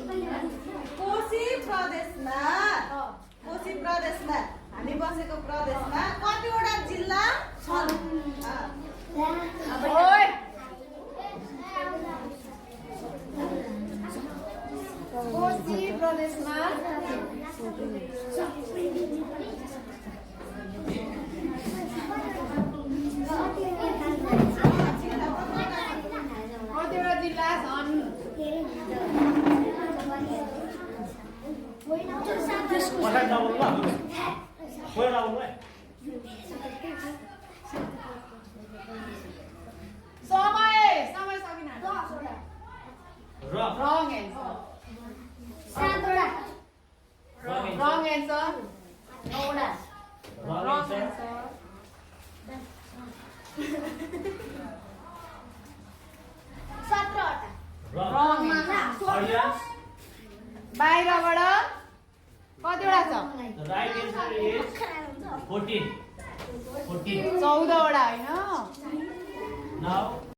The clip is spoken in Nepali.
कोशी प्रदेशमा हामी बसेको प्रदेशमा कतिवटा जिल्ला छन्? कोशी प्रदेशमा कतिवटा जिल्ला छन्? समय सकिन wrong answer. Wrong answer. Wrong answer. Wrong answer. बाहिरबाट कतिवटा छ? The right answer is 14. 14. 14 वटा हैन? Now